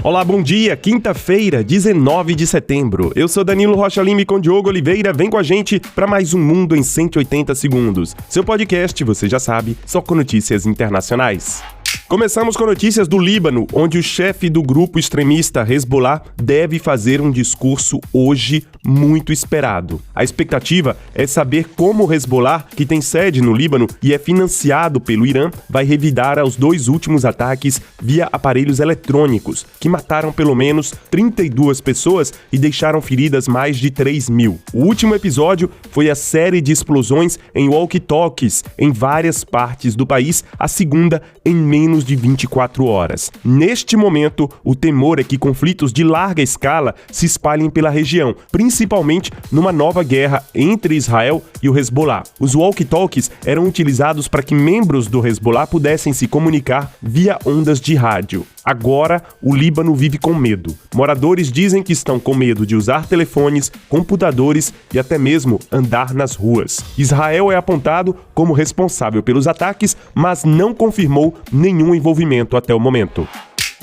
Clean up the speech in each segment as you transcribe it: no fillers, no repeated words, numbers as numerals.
Olá, bom dia, quinta-feira, 19 de setembro. Eu sou Danilo Rocha Lima e com Diogo Oliveira, vem com a gente para mais um Mundo em 180 Segundos. Seu podcast, você já sabe, só com notícias internacionais. Começamos com notícias do Líbano, onde o chefe do grupo extremista Hezbollah deve fazer um discurso hoje muito esperado. A expectativa é saber como o Hezbollah, que tem sede no Líbano e é financiado pelo Irã, vai revidar aos dois últimos ataques via aparelhos eletrônicos, que mataram pelo menos 32 pessoas e deixaram feridas mais de 3.000. O último episódio foi a série de explosões em walkie-talkies em várias partes do país, a segunda em menos de 24 horas. Neste momento, o temor é que conflitos de larga escala se espalhem pela região, principalmente numa nova guerra entre Israel e o Hezbollah. Os walkie-talkies eram utilizados para que membros do Hezbollah pudessem se comunicar via ondas de rádio. Agora, o Líbano vive com medo. Moradores dizem que estão com medo de usar telefones, computadores e até mesmo andar nas ruas. Israel é apontado como responsável pelos ataques, mas não confirmou nenhum envolvimento até o momento.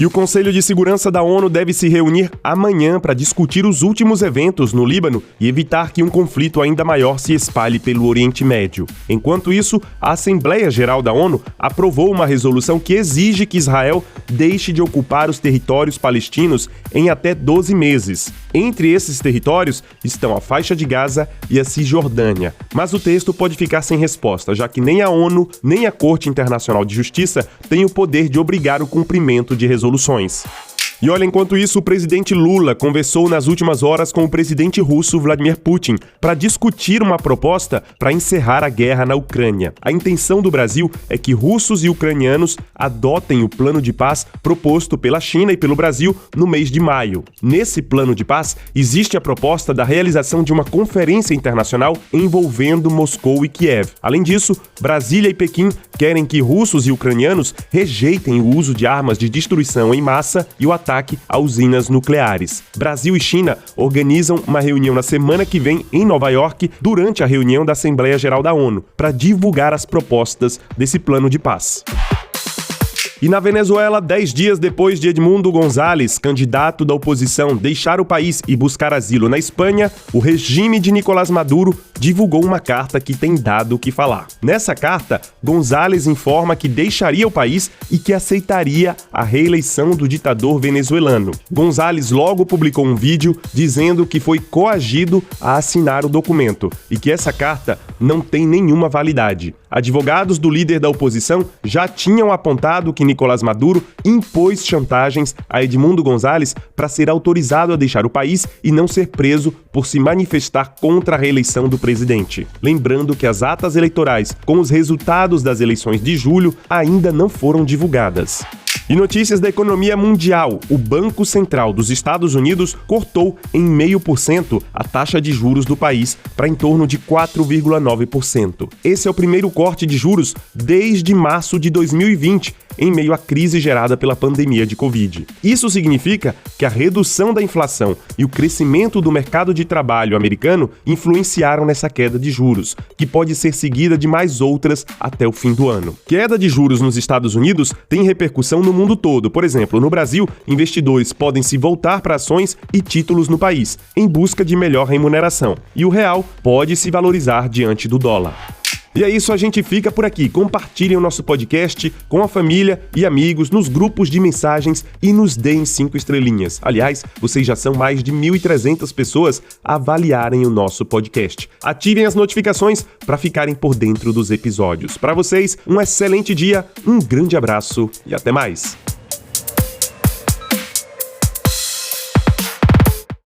E o Conselho de Segurança da ONU deve se reunir amanhã para discutir os últimos eventos no Líbano e evitar que um conflito ainda maior se espalhe pelo Oriente Médio. Enquanto isso, a Assembleia Geral da ONU aprovou uma resolução que exige que Israel deixe de ocupar os territórios palestinos em até 12 meses. Entre esses territórios estão a faixa de Gaza e a Cisjordânia. Mas o texto pode ficar sem resposta, já que nem a ONU nem a Corte Internacional de Justiça têm o poder de obrigar o cumprimento de resoluções. E olha, enquanto isso, o presidente Lula conversou nas últimas horas com o presidente russo Vladimir Putin para discutir uma proposta para encerrar a guerra na Ucrânia. A intenção do Brasil é que russos e ucranianos adotem o plano de paz proposto pela China e pelo Brasil no mês de maio. Nesse plano de paz, existe a proposta da realização de uma conferência internacional envolvendo Moscou e Kiev. Além disso, Brasília e Pequim querem que russos e ucranianos rejeitem o uso de armas de destruição em massa e o ataque a usinas nucleares. Brasil e China organizam uma reunião na semana que vem em Nova York, durante a reunião da Assembleia Geral da ONU, para divulgar as propostas desse plano de paz. E na Venezuela, 10 dias depois de Edmundo González, candidato da oposição, deixar o país e buscar asilo na Espanha, o regime de Nicolás Maduro divulgou uma carta que tem dado o que falar. Nessa carta, González informa que deixaria o país e que aceitaria a reeleição do ditador venezuelano. González logo publicou um vídeo dizendo que foi coagido a assinar o documento e que essa carta não tem nenhuma validade. Advogados do líder da oposição já tinham apontado que Nicolás Maduro impôs chantagens a Edmundo González para ser autorizado a deixar o país e não ser preso por se manifestar contra a reeleição do presidente. Lembrando que as atas eleitorais com os resultados das eleições de julho ainda não foram divulgadas. E notícias da economia mundial. O Banco Central dos Estados Unidos cortou em 0,5% a taxa de juros do país para em torno de 4,9%. Esse é o primeiro corte de juros desde março de 2020, em meio à crise gerada pela pandemia de Covid. Isso significa que a redução da inflação e o crescimento do mercado de trabalho americano influenciaram nessa queda de juros, que pode ser seguida de mais outras até o fim do ano. Queda de juros nos Estados Unidos tem repercussão no mundo todo. Por exemplo, no Brasil, investidores podem se voltar para ações e títulos no país, em busca de melhor remuneração, e o real pode se valorizar diante do dólar. E é isso, a gente fica por aqui. Compartilhem o nosso podcast com a família e amigos nos grupos de mensagens e nos deem 5 estrelinhas. Aliás, vocês já são mais de 1.300 pessoas a avaliarem o nosso podcast. Ativem as notificações para ficarem por dentro dos episódios. Para vocês, um excelente dia, um grande abraço e até mais.